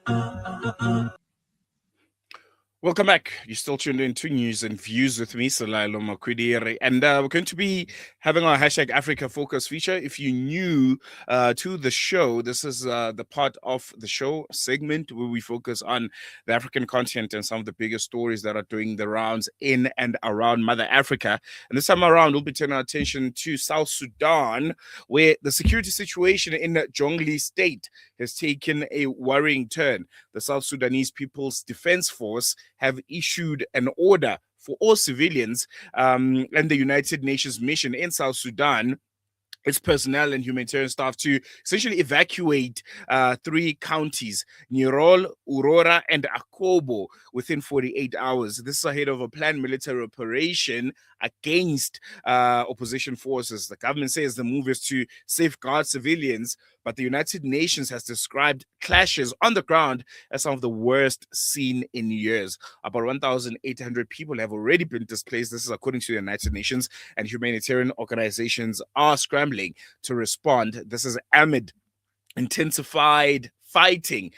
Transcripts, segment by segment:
Welcome back. You're still tuned in to News and Views with me, Salailo Makwidiri. And we're going to be having our hashtag Africa Focus feature. If you're new to the show, this is the part of the show segment where we focus on the African continent and some of the biggest stories that are doing the rounds in and around Mother Africa. And this time around, we'll be turning our attention to South Sudan, where the security situation in Jonglei State has taken a worrying turn. The South Sudanese People's Defense Force have issued an order for all civilians and the United Nations mission in South Sudan, its personnel and humanitarian staff, to essentially evacuate three counties, Nirol, Aurora, and Akobo, within 48 hours. This is ahead of a planned military operation against opposition forces. The government says the move is to safeguard civilians, but the United Nations has described clashes on the ground as some of the worst seen in years. About 1,800 people have already been displaced. This is according to the United Nations, and humanitarian organizations are scrambling to respond. This is amid intensified fighting.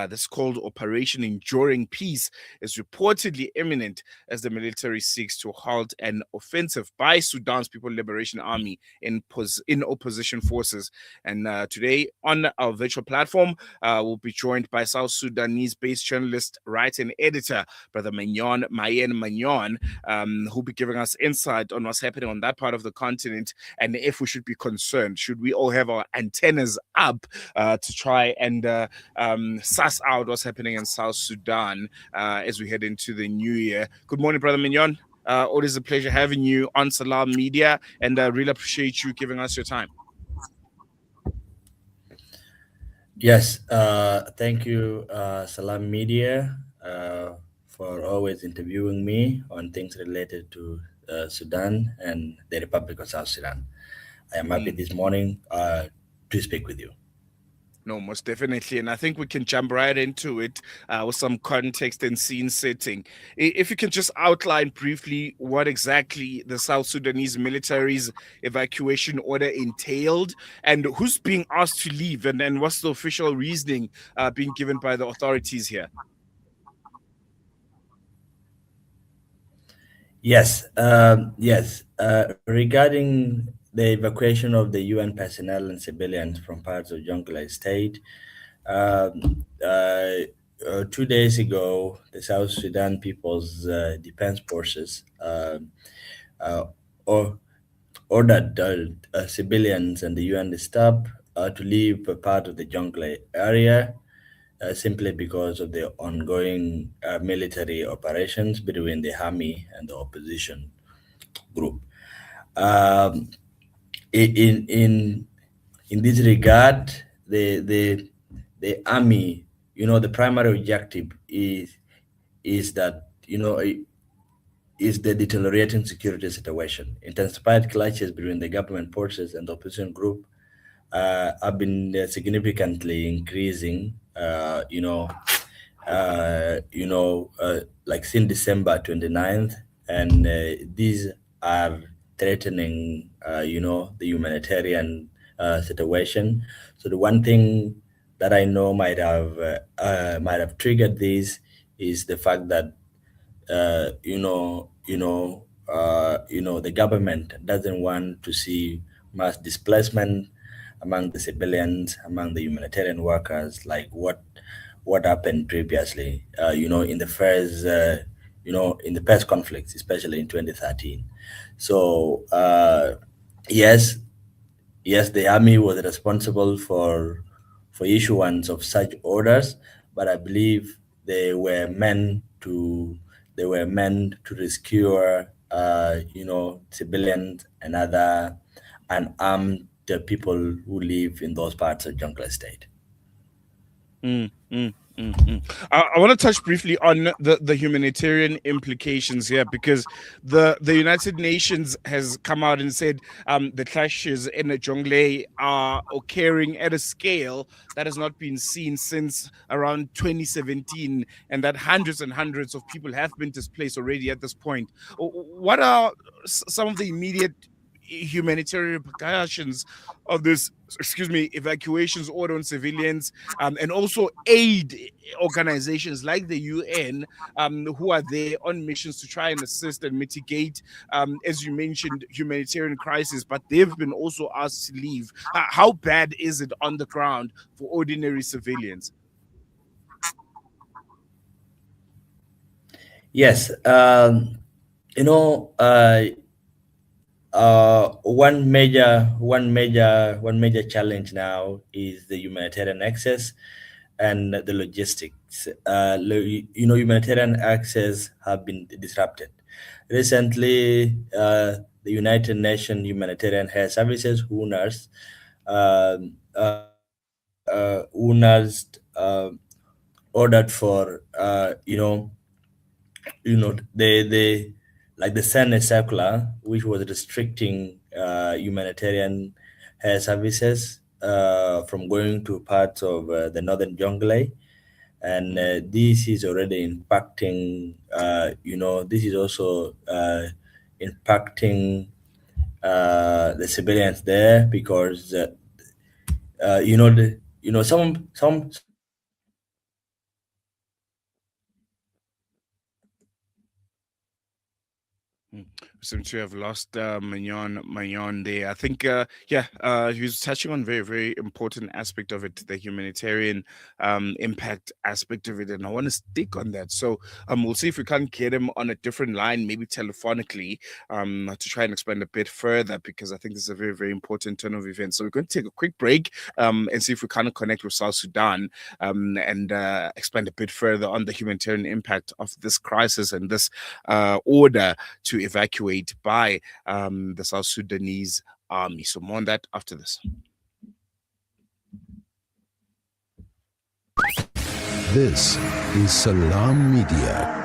This called Operation Enduring Peace is reportedly imminent as the military seeks to halt an offensive by Sudan's People Liberation Army in opposition forces. And today on our virtual platform, we'll be joined by South Sudanese-based journalist, writer, and editor, Brother Manyuon Mayen Manyuon, who'll be giving us insight on what's happening on that part of the continent and if we should be concerned. Should we all have our antennas up to try and suss out what's happening in South Sudan as we head into the new year? Good morning, Brother Mignon. Always a pleasure having you on Salam Media, and I really appreciate you giving us your time. Yes, thank you, Salam Media, for always interviewing me on things related to Sudan and the Republic of South Sudan. I am happy this morning to speak with you. No, most definitely. And I think we can jump right into it with some context and scene setting. If you can just outline briefly what exactly the South Sudanese military's evacuation order entailed and who's being asked to leave, and what's the official reasoning being given by the authorities here? Yes, regarding the evacuation of the UN personnel and civilians from parts of Jonglei State, 2 days ago, the South Sudan People's Defense Forces ordered civilians and the UN staff to leave a part of the Jonglei area simply because of the ongoing military operations between the army and the opposition group. In this regard, the army, the primary objective is that is the deteriorating security situation. Intensified clashes between the government forces and the opposition group have been significantly increasing. Like since December 29th, and these are threatening, the humanitarian situation. So the one thing that I know might have triggered this is the fact that the government doesn't want to see mass displacement among the civilians, among the humanitarian workers, like what happened previously, in the first, in the past conflicts, especially in 2013. So yes, the army was responsible for issuance of such orders, but I believe they were meant to rescue, civilians and other unarmed people who live in those parts of Jonglei State. I want to touch briefly on the humanitarian implications here, because the United Nations has come out and said the clashes in the Jonglei are occurring at a scale that has not been seen since around 2017, and that hundreds and hundreds of people have been displaced already at this point. What are some of the immediate humanitarian repercussions of this, evacuations order on civilians, and also aid organizations like the UN, who are there on missions to try and assist and mitigate, as you mentioned, humanitarian crisis, but they've been also asked to leave. How bad is it on the ground for ordinary civilians? Yes, you know, one major challenge now is the humanitarian access and the logistics. Humanitarian access have been disrupted. Recently, the United Nations Humanitarian Health Services (UNARS) um, uh, UNARS ordered for they like they sent a circular which was restricting humanitarian services from going to parts of the northern jungle, and this is already impacting. This is also impacting the civilians there because some Seem to have lost Manyuon Mayen there. I think, he was touching on very, very important aspect of it, the humanitarian impact aspect of it, and I want to stick on that. So we'll see if we can get him on a different line, maybe telephonically, to try and explain a bit further, because I think this is a very, very important turn of events. So we're going to take a quick break and see if we can connect with South Sudan and explain a bit further on the humanitarian impact of this crisis and this order to evacuate by the South Sudanese army. So more on that after this. This is Salam Media.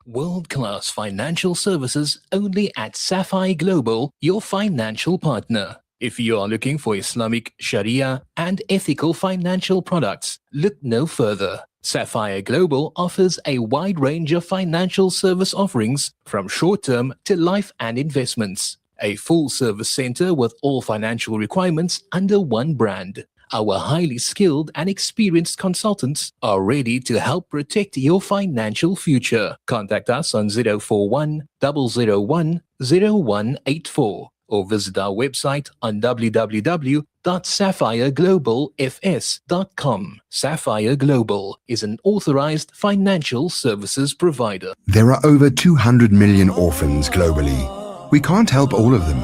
World-class financial services only at Sapphire Global, your financial partner. If you are looking for Islamic, Sharia, and ethical financial products, look no further. Sapphire Global offers a wide range of financial service offerings from short-term to life and investments. A full-service center with all financial requirements under one brand. Our highly skilled and experienced consultants are ready to help protect your financial future. Contact us on 041 001 0184 or visit our website on www.sapphireglobalfs.com. Sapphire Global is an authorized financial services provider. There are over 200 million orphans globally. We can't help all of them,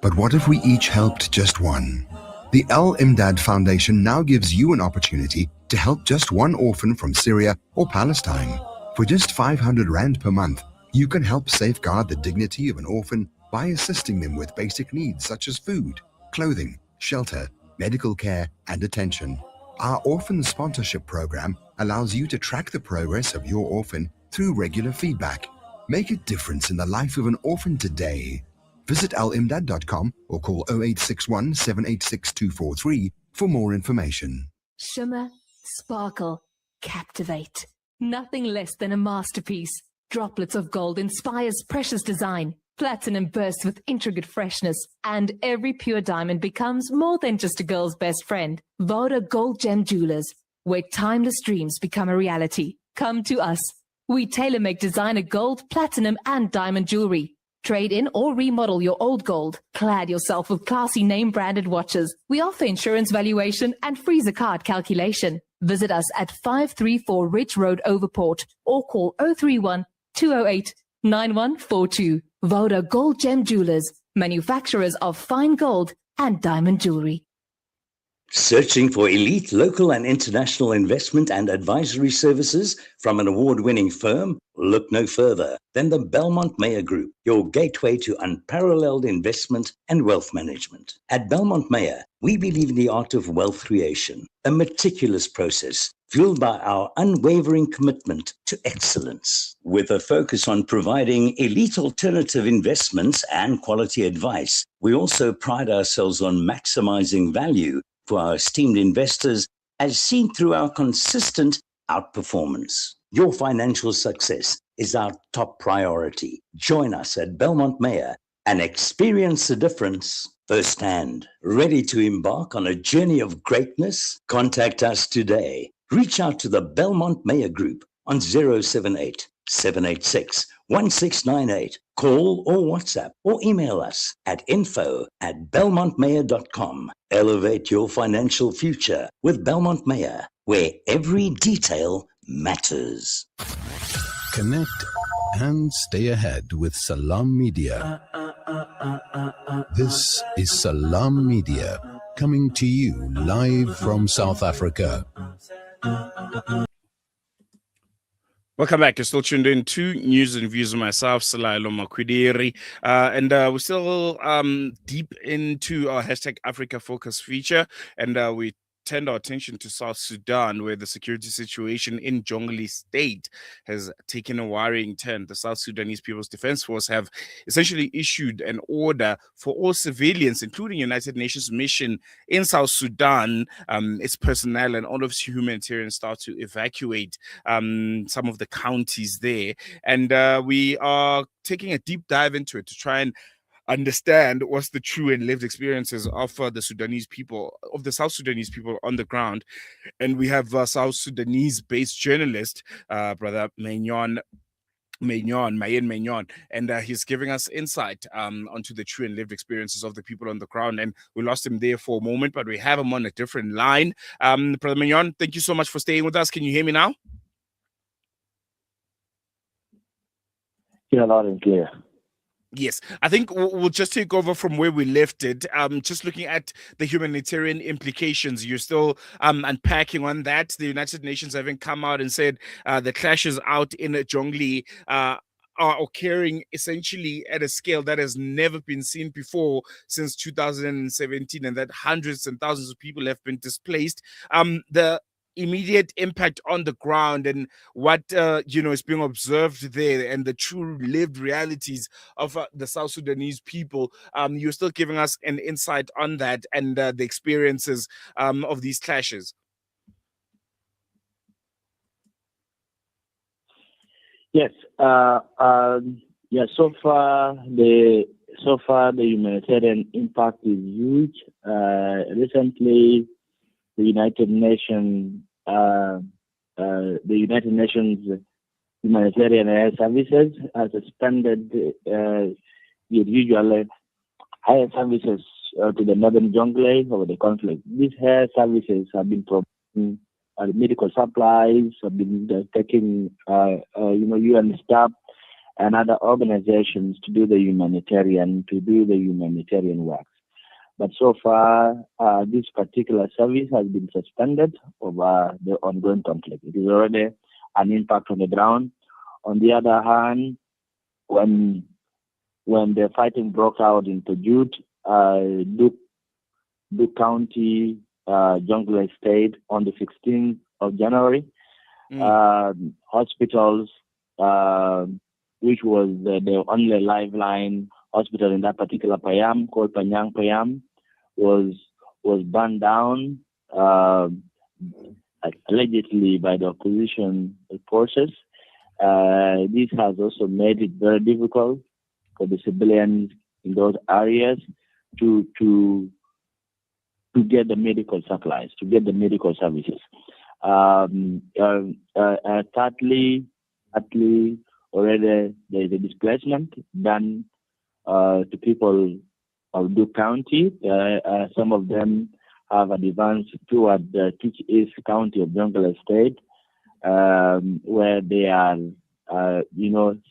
but what if we each helped just one? The Al Imdad Foundation now gives you an opportunity to help just one orphan from Syria or Palestine. For just 500 Rand per month, you can help safeguard the dignity of an orphan by assisting them with basic needs such as food, clothing, shelter, medical care, and attention. Our orphan sponsorship program allows you to track the progress of your orphan through regular feedback. Make a difference in the life of an orphan today. Visit alimdad.com or call 0861 786 243 for more information. Shimmer, sparkle, captivate. Nothing less than a masterpiece. Droplets of gold inspires precious design. Platinum bursts with intricate freshness, and every pure diamond becomes more than just a girl's best friend. Voda Gold Gem Jewelers, where timeless dreams become a reality. Come to us. We tailor-make designer gold, platinum, and diamond jewelry. Trade in or remodel your old gold. Clad yourself with classy name-branded watches. We offer insurance valuation and freezer card calculation. Visit us at 534 Ridge Road, Overport, or call 031 208 9142. Voda Gold Gem Jewelers, manufacturers of fine gold and diamond jewelry. Searching for elite local and international investment and advisory services from an award-winning firm? Look no further than the Belmont Mayer Group, your gateway to unparalleled investment and wealth management. At Belmont Mayer, we believe in the art of wealth creation, a meticulous process fueled by our unwavering commitment to excellence. With a focus on providing elite alternative investments and quality advice, we also pride ourselves on maximizing value for our esteemed investors, as seen through our consistent outperformance. Your financial success is our top priority. Join us at Belmont Mayer and experience the difference firsthand. Ready to embark on a journey of greatness? Contact us today. Reach out to the Belmont Mayer Group on 078 786 1698. Call or WhatsApp or email us at info@belmontmayer.com. Elevate your financial future with Belmont Mayer, where every detail matters. Connect and stay ahead with Salam Media. This is Salam Media, coming to you live from South Africa. Welcome back. You're still tuned in to News and Views with myself, Salailo Makwidiri. And we're still deep into our hashtag Africa Focus feature. And we turned our attention to South Sudan, where the security situation in Jonglei State has taken a worrying turn. The South Sudanese People's Defense Force have essentially issued an order for all civilians, including United Nations mission in South Sudan, its personnel and all of its humanitarian staff to evacuate some of the counties there. And we are taking a deep dive into it to try and understand what's the true and lived experiences of the Sudanese people, of the South Sudanese people on the ground. And we have South Sudanese-based journalist, Brother Manyuon Mayen Manyuon, and he's giving us insight onto the true and lived experiences of the people on the ground. And we lost him there for a moment, but we have him on a different line. Brother Manyuon, thank you so much for staying with us. Can you hear me now? Yeah, loud and clear. Yes, I think we'll just take over from where we left it. Just looking at the humanitarian implications, you're still unpacking on that. The United Nations having come out and said the clashes out in Jonglei are occurring essentially at a scale that has never been seen before since 2017, and that hundreds and thousands of people have been displaced. The immediate impact on the ground and what is being observed there and the true lived realities of the South Sudanese people. You're still giving us an insight on that and the experiences of these clashes. Yes. So far the humanitarian impact is huge. Recently, the United Nations humanitarian air services has suspended the usual air services to the northern Jonglei over the conflict. These air services have been providing medical supplies, have been taking UN staff and other organizations to do the humanitarian work. But so far, this particular service has been suspended over the ongoing conflict. It is already an impact on the ground. On the other hand, when the fighting broke out in Pajut, Duke County, Jonglei State, on the 16th of January, hospitals, which was the only lifeline hospital in that particular Payam, called Panyang Payam, was burned down allegedly by the opposition forces. This has also made it very difficult for the civilians in those areas to get the medical supplies, to get the medical services. Thirdly, already there is a displacement done to people of Duke County. Some of them have advanced toward the Teach East County of Jonglei State, where they are,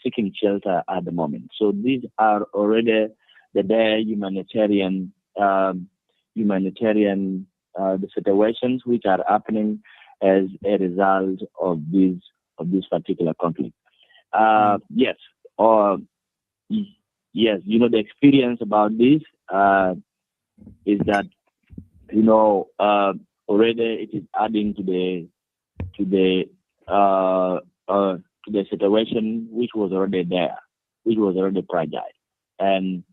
seeking shelter at the moment. So these are already the humanitarian the situations which are happening as a result of this particular conflict. Yes, the experience about this is that already it is adding to the situation which was already there, which was already fragile, and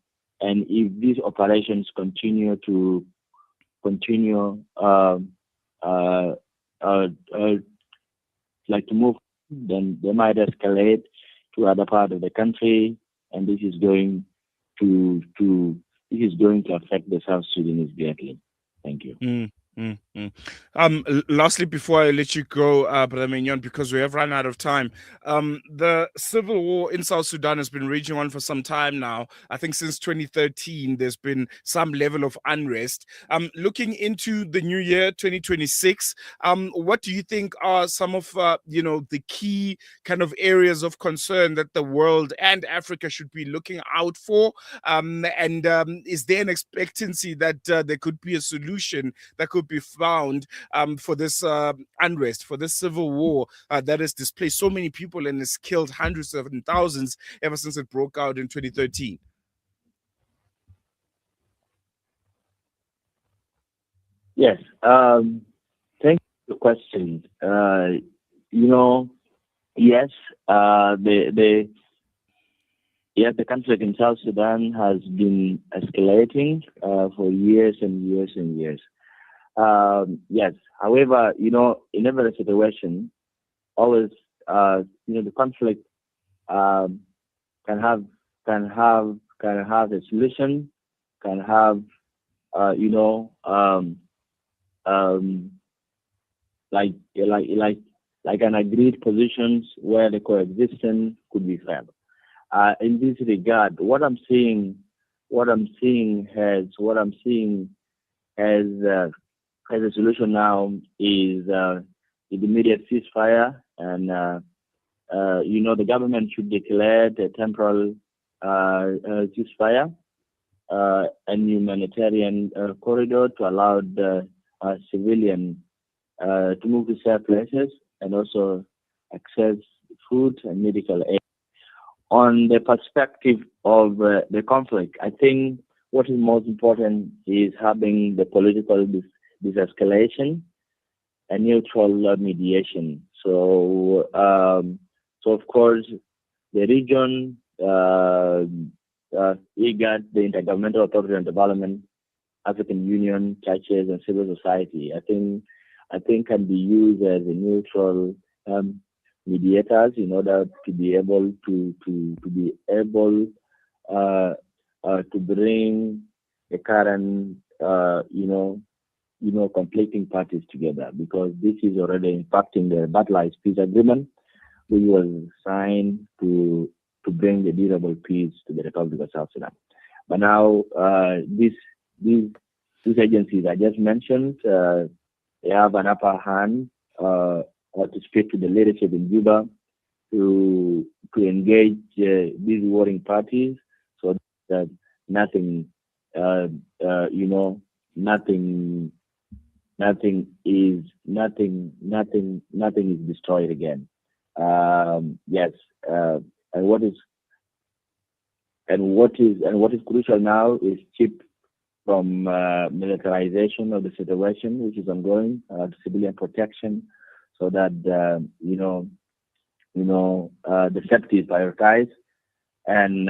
if these operations continue to move, then they might escalate to other part of the country, and this is going to this is going to affect the South Sudanese greatly. Thank you. Lastly, before I let you go, Brother Manyuon, because we have run out of time, the civil war in South Sudan has been raging on for some time now. I think since 2013, there's been some level of unrest. Looking into the new year, 2026, what do you think are some of the key kind of areas of concern that the world and Africa should be looking out for? Is there an expectancy that there could be a solution that could be found for this unrest, for this civil war that has displaced so many people and has killed hundreds of thousands ever since it broke out in 2013? Yes. Thank you for the question. Yes, the conflict in South Sudan has been escalating for years and years and years. Yes. However, in every situation, always, the conflict can have a solution, can have, like an agreed positions where the coexistence could be found. In this regard, what I'm seeing as a solution now is the immediate ceasefire, and the government should declare a temporal ceasefire and humanitarian corridor to allow the civilian to move to safe places and also access food and medical aid. On the perspective of the conflict, I think what is most important is having the political de-escalation and neutral mediation. So of course, the region, IGAD, the Intergovernmental Authority on Development, African Union, churches, and civil society, I think can be used as a neutral mediators in order to be able to bring the current conflicting parties together, because this is already impacting the Battlized Peace Agreement, which was signed to bring the durable peace to the Republic of South Sudan. But now these agencies I just mentioned, they have an upper hand to speak to the leadership in Juba to engage these warring parties, so that nothing is destroyed again. Yes, and what is crucial now is keep from militarization of the situation, which is ongoing, civilian protection, so that the safety is prioritized, and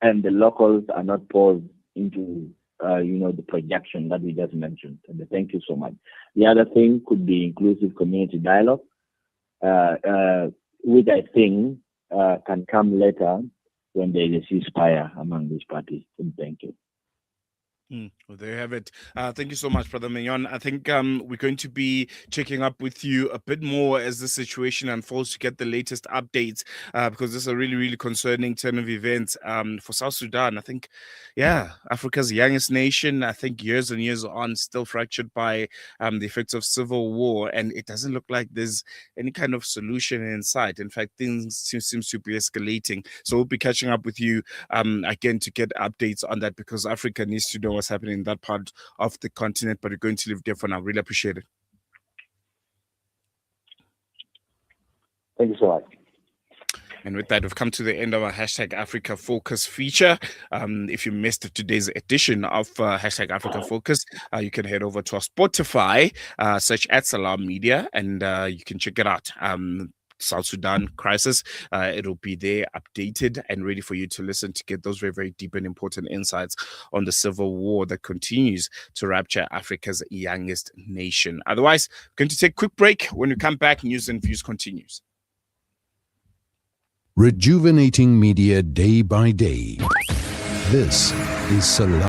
the locals are not pulled into the projection that we just mentioned. And thank you so much. The other thing could be inclusive community dialogue, which I think can come later when there is a ceasefire among these parties. And thank you. Well, there you have it. Thank you so much, Brother Manyuon. I think we're going to be checking up with you a bit more as the situation unfolds to get the latest updates, because this is a really, really concerning turn of events for South Sudan. I think, Africa's youngest nation, I think years and years on, still fractured by the effects of civil war, and it doesn't look like there's any kind of solution in sight. In fact, things seems to be escalating. So we'll be catching up with you again to get updates on that, because Africa needs to know what's happening in that part of the continent. But we're going to leave there for now. Really appreciate it. Thank you so much. And with that, we've come to the end of our Hashtag Africa Focus feature. If you missed today's edition of Hashtag Africa Focus, you can head over to our Spotify, search at Salam Media, and you can check it out. South Sudan crisis. It'll be there updated and ready for you to listen to get those very, very deep and important insights on the civil war that continues to rapture Africa's youngest nation. Otherwise, we're going to take a quick break. When we come back, News and Views continues. Rejuvenating media day by day. This is Salam.